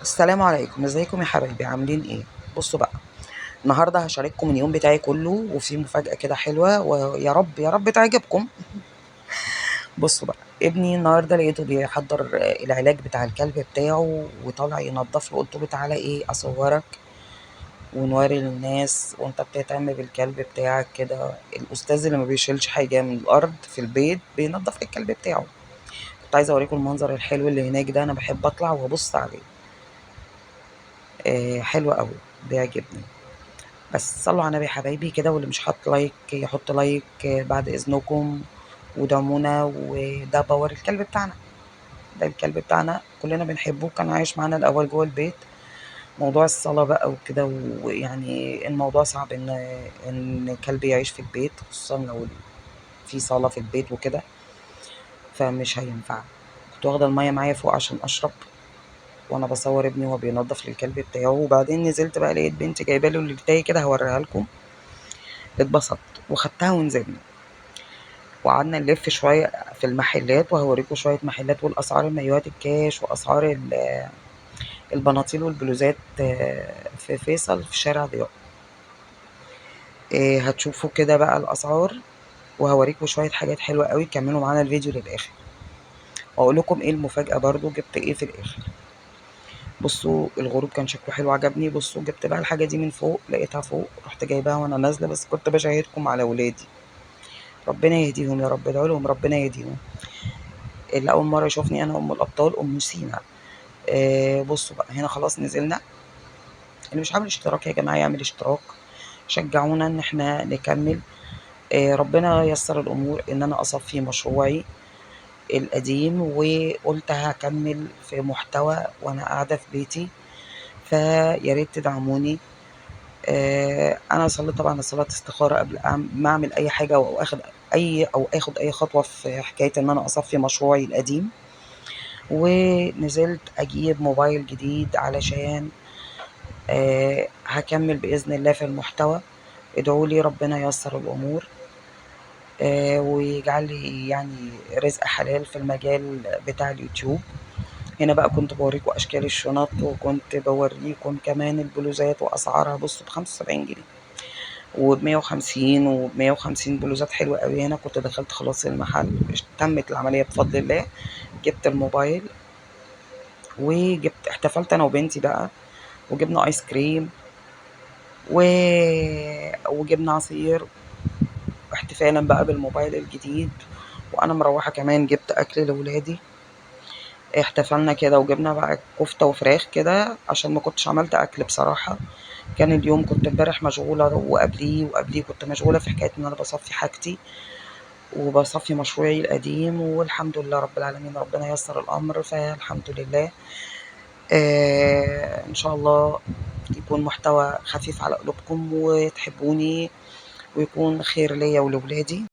السلام عليكم، ازيكم يا حبايبي؟ عاملين ايه؟ بصوا بقى، النهارده هشارككم اليوم بتاعي كله، وفي مفاجأة كده حلوة، ويا رب يا رب تعجبكم. بصوا بقى، ابني النهارده لقيته بيحضر العلاج بتاع الكلب بتاعه وطالع ينضف له. قلت له تعالى ايه اصورك ونوري للناس وانت بتهتم بالكلب بتاعك كده. الاستاذ اللي ما بيشيلش حاجه من الارض في البيت بينضف الكلب بتاعه. كنت عايزه اوريكم المنظر الحلو اللي هناك ده، انا بحب اطلع وابص عليه. حلو قوي، بيعجبني. بس صلوا على النبي يا حبايبي كده، واللي مش حاطط لايك يحط لايك بعد اذنكم، ودعمونا. وده باور الكلب بتاعنا، ده الكلب بتاعنا كلنا بنحبه، كان عايش معانا الاول جوه البيت. موضوع الصلاة بقى وكده، ويعني الموضوع صعب ان كلب يعيش في البيت، خصوصا لو في صالة في البيت وكده، فمش هينفع. كنت واخدة المية معايا فوق عشان اشرب وانا بصور ابني وهو بينضف للكلب بتاعه. وبعدين نزلت بقى لقيت بنتي جايبه له اللي كده، هوريها لكم. اتبسطت وخدتها ونزلنا وقعدنا نلف شوية في المحلات، وهوريكم شوية محلات والأسعار، المايوهات الكاش وأسعار البناطيل والبلوزات في فيصل في شارع ضياء. هتشوفوا كده بقى الأسعار، وهوريكم شوية حاجات حلوة قوي. كملوا معانا الفيديو للآخر وأقول لكم إيه المفاجأة برضو جبت إيه في الآخر. بصوا الغروب كان شكله حلو، عجبني. بصوا جبت بقى الحاجة دي من فوق، لقيتها فوق رحت جايباها وأنا نازلة، بس كنت بشاهدكم على ولادي. ربنا يهديهم يا رب، ادعوا لهم ربنا يهديهم. اللي أول مرة يشوفني أنا أم الأبطال أم سينا. بصوا بقى، هنا خلاص نزلنا. اللي مش عامل اشتراك يا جماعة يعمل اشتراك، شجعونا ان احنا نكمل. ربنا ييسر الامور ان انا اصفي مشروعي القديم، وقلت هكمل في محتوى وانا قاعدة في بيتي، فيا ريت تدعموني. انا صليت طبعا صلاة استخارة قبل ما اعمل اي حاجة او اخد اي خطوة في حكاية ان انا اصفي مشروعي القديم. ونزلت اجيب موبايل جديد علشان هكمل بإذن الله في المحتوى. ادعوا لي ربنا ييسر الأمور، ويجعل لي يعني رزق حلال في المجال بتاع اليوتيوب. هنا بقى كنت بوريكم أشكال الشنط، وكنت بوريكم كمان البلوزات وأسعارها. بصوا ب75 جنيه وب150 وب150 بلوزات حلوة قوي. هنا كنت دخلت خلاص المحل، تمت العملية بفضل الله. جبت الموبايل وجبت، احتفلت أنا وبنتي بقى، وجبنا آيس كريم و... وجبنا عصير احتفالا بقى بالموبايل الجديد. وانا مروحه كمان جبت اكل لاولادي. احتفلنا كده وجبنا بقى كفته وفراخ كده، عشان ما كنتش عملت اكل بصراحه. كان اليوم كنت امبارح مشغوله، وقبليه كنت مشغوله في حكايه ان انا بصفي حاجتي وبصفي مشروعي القديم. والحمد لله رب العالمين، ربنا ييسر الامر، فالحمد لله. ان شاء الله يكون محتوى خفيف على قلوبكم وتحبوني، ويكون خير ليا ولولادي.